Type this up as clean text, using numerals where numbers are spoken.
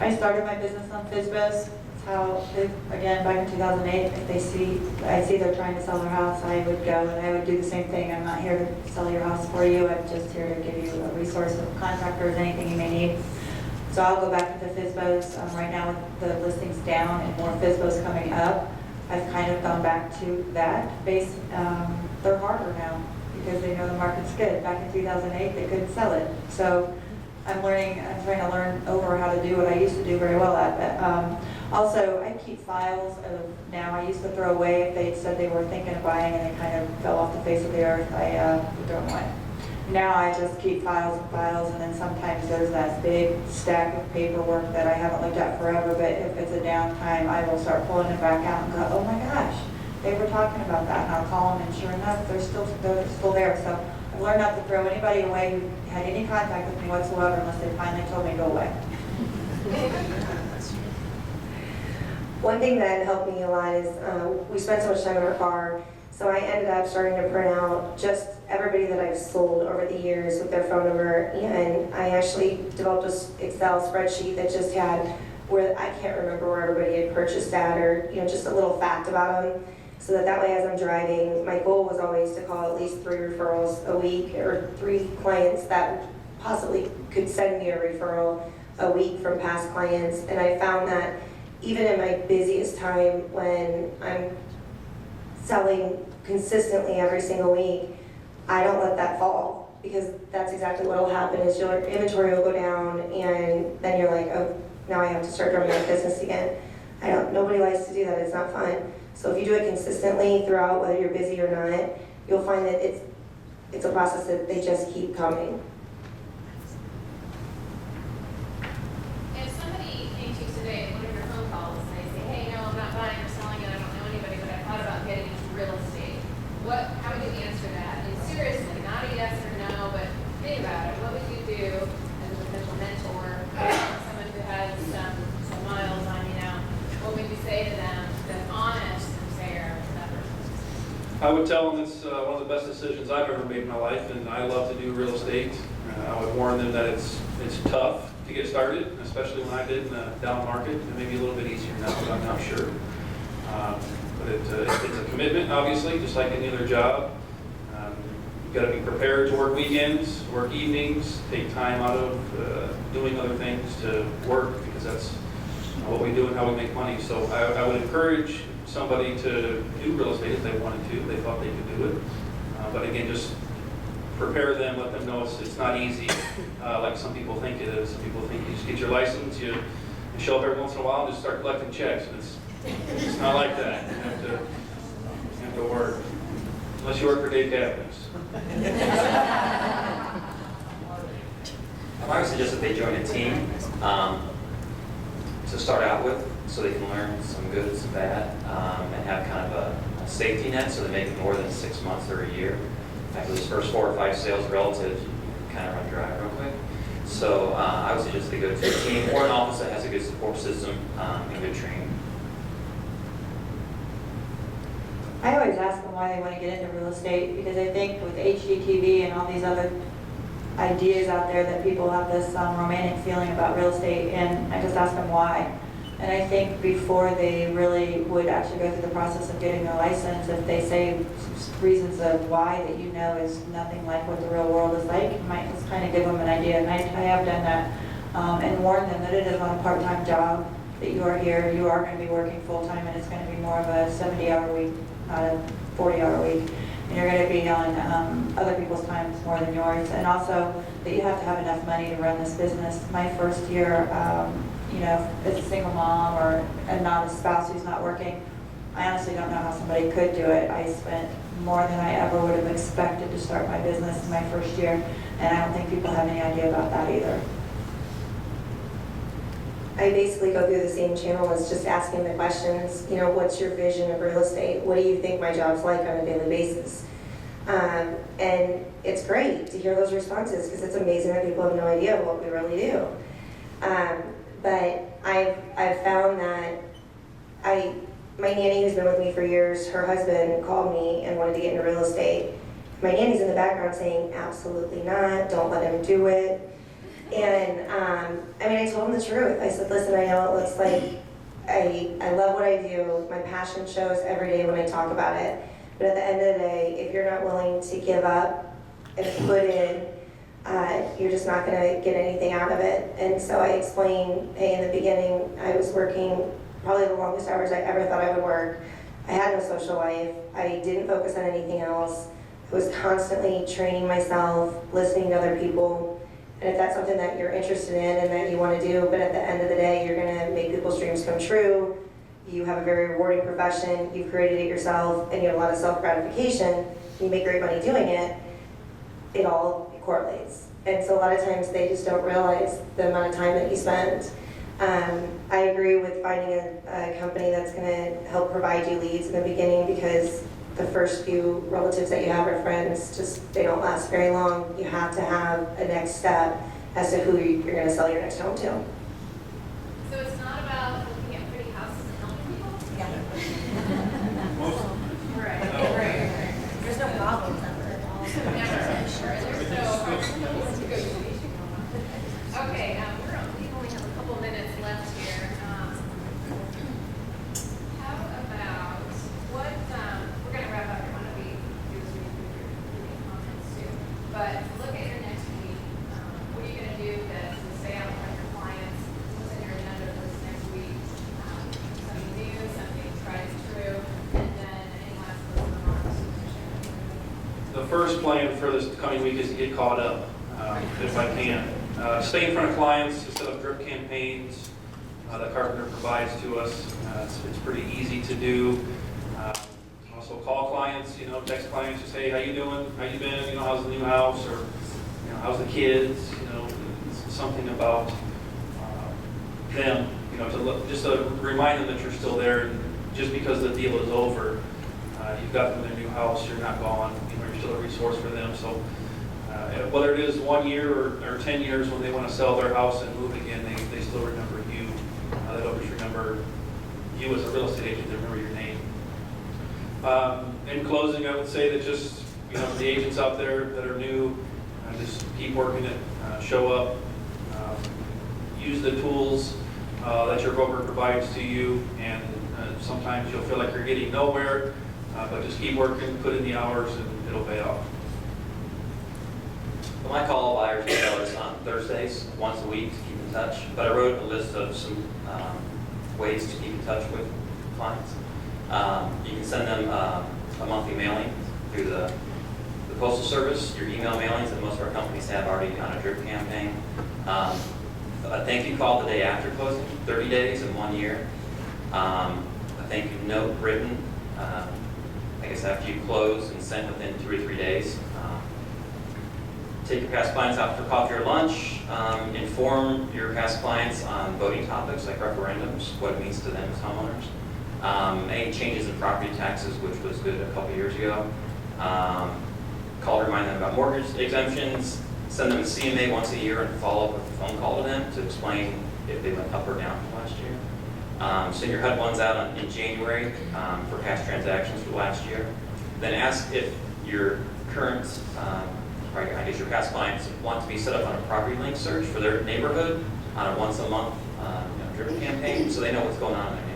I started my business on FSBOs. That's how, again, back in 2008, if I see they're trying to sell their house, I would go and I would do the same thing. I'm not here to sell your house for you. I'm just here to give you a resource of contractors, anything you may need. So I'll go back to the FSBOs. Right now with the listings down and more FSBOs coming up, I've kind of gone back to that. They're harder now because they know the market's good. Back in 2008, they couldn't sell it. So I'm trying to learn over how to do what I used to do very well at. But also, I keep files of now. I used to throw away if they said they were thinking of buying and they kind of fell off the face of the earth. I would throw them away. Now I just keep files and files, and then sometimes there's that big stack of paperwork that I haven't looked at forever, but if it's a downtime, I will start pulling it back out and go, oh my gosh, they were talking about that, and I'll call them, and sure enough, they're still there. So I've learned not to throw anybody away who had any contact with me whatsoever unless they finally told me to go away. One thing that helped me a lot is we spent so much time in our car, so I ended up starting to print out just everybody that I've sold over the years with their phone number, and I actually developed an Excel spreadsheet that just had where I can't remember where everybody had purchased at, or just a little fact about them, so that way as I'm driving, my goal was always to call at least 3 referrals a week, or 3 clients that possibly could send me a referral a week from past clients. And I found that even in my busiest time when I'm selling consistently every single week, I don't let that fall, because that's exactly what will happen is your inventory will go down, and then you're like, oh, now I have to start drumming up business again. Nobody likes to do that, it's not fun. So if you do it consistently throughout, whether you're busy or not, you'll find that it's a process that they just keep coming. If somebody came to you today at one of your phone calls and they say, hey, no, I'm not buying or selling it, I don't know anybody, but I thought about getting into real estate, how would you answer that? And seriously, not a yes or no, but think about it. What would you do as a potential mentor, someone who has some miles on you now? What would you say to them that's honest and fair to that person? I would tell them it's one of the best decisions I've ever made in my life, and I love to do real estate. I would warn them that it's tough to get started, especially when I did in a down market. It may be a little bit easier now, but I'm not sure. But it's a commitment, obviously, just like any other job. You've got to be prepared to work weekends, work evenings, take time out of doing other things to work, because that's what we do and how we make money. So I would encourage somebody to do real estate if they wanted to, if they thought they could do it. But again, just prepare them, let them know it's not easy like some people think it is. Some people think you just get your license, you show up every once in a while and just start collecting checks. And it's not like that. You have to work. Unless you work for Dave Cavins. I would suggest that they join a team to start out with, so they can learn some good, some bad, and have kind of a safety net, so they make more than 6 months or a year. After those first 4 or 5 sales relatives, you kind of run dry real quick. So I would suggest they go to a team or an office that has a good support system and good training. I always ask them why they want to get into real estate, because I think with HGTV and all these other ideas out there that people have this romantic feeling about real estate, and I just ask them why. And I think before they really would actually go through the process of getting their license, if they say reasons of why that is nothing like what the real world is like, you might just kind of give them an idea. And I have done that and warn them that it is not a part-time job, that you are here, you are going to be working full-time, and it's going to be more of a 70-hour week, not a 40-hour week. And you're going to be on other people's times more than yours. And also that you have to have enough money to run this business. My first year, as a single mom or not a spouse who's not working, I honestly don't know how somebody could do it. I spent more than I ever would have expected to start my business in my first year, and I don't think people have any idea about that either. I basically go through the same channel as just asking the questions, what's your vision of real estate? What do you think my job's like on a daily basis? And it's great to hear those responses, because it's amazing that people have no idea what we really do. But I've found that my nanny, who's been with me for years, her husband called me and wanted to get into real estate. My nanny's in the background saying, absolutely not, don't let him do it. And, I mean, I told him the truth. I said, listen, I know it looks like I love what I do. My passion shows every day when I talk about it. But at the end of the day, if you're not willing to give up and put in, you're just not gonna get anything out of it. And so I explained, hey, in the beginning, I was working probably the longest hours I ever thought I would work. I had no social life. I didn't focus on anything else. I was constantly training myself, listening to other people. And if that's something that you're interested in and that you want to do, but at the end of the day, you're going to make people's dreams come true. You have a very rewarding profession. You've created it yourself, and you have a lot of self-gratification. You make great money doing it. It all correlates. And so a lot of times they just don't realize the amount of time that you spend. I agree with finding a company that's going to help provide you leads in the beginning, because the first few relatives that you have or friends, just they don't last very long. You have to have a next step as to who you're going to sell your next home to. So it's not about looking at pretty houses and helping people? Yeah. Right. There's no problems ever. Never, sure, there's no negotiation going on. Okay, we only have a couple minutes left here. How about, what, we're gonna wrap up, I wanna be, do is read through your comments too. But look at your next week, what are you gonna do that will stay out in front of your clients? What's in your agenda for this next week? Something new, something tried and true, and then any last closing remarks? The first plan for this coming week is to get caught up, if I can. Stay in front of clients, to set up drip campaigns that Carpenter provides to us. It's pretty easy to do. Also call clients, text clients, just, hey, how you doing? How you been? How's the new house? Or, how's the kids? It's something about them, just to remind them that you're still there. And just because the deal is over, you've got them in their new house, you're not gone, you're still a resource for them. So whether it is 1 year or 10 years when they want to sell their house and move again, they still remember you. They don't just remember you as a real estate agent, they remember your name. In closing, I would say that just, the agents out there that are new, just keep working it, show up, use the tools that your broker provides to you, and sometimes you'll feel like you're getting nowhere, but just keep working, put in the hours, and it'll pay off. Well, I call all buyers and sellers on Thursdays, once a week, to keep in touch. But I wrote a list of some ways to keep in touch with clients. You can send them a monthly mailing through the Postal Service, your email mailings that most of our companies have already on a drip campaign. A thank you call the day after closing, 30 days and 1 year. A thank you note written, I guess after you close and sent within 2 or 3 days. Take your past clients out for coffee or lunch. Inform your past clients on voting topics like referendums, what it means to them as homeowners. Any changes in property taxes, which was good a couple years ago. Call to remind them about mortgage exemptions. Send them a CMA once a year and follow up with a phone call to them to explain if they went up or down from last year. Send your HUD ones out in January for past transactions for last year. Then ask if your current your past clients want to be set up on a property link search for their neighborhood on a once a month drip campaign, so they know what's going on in their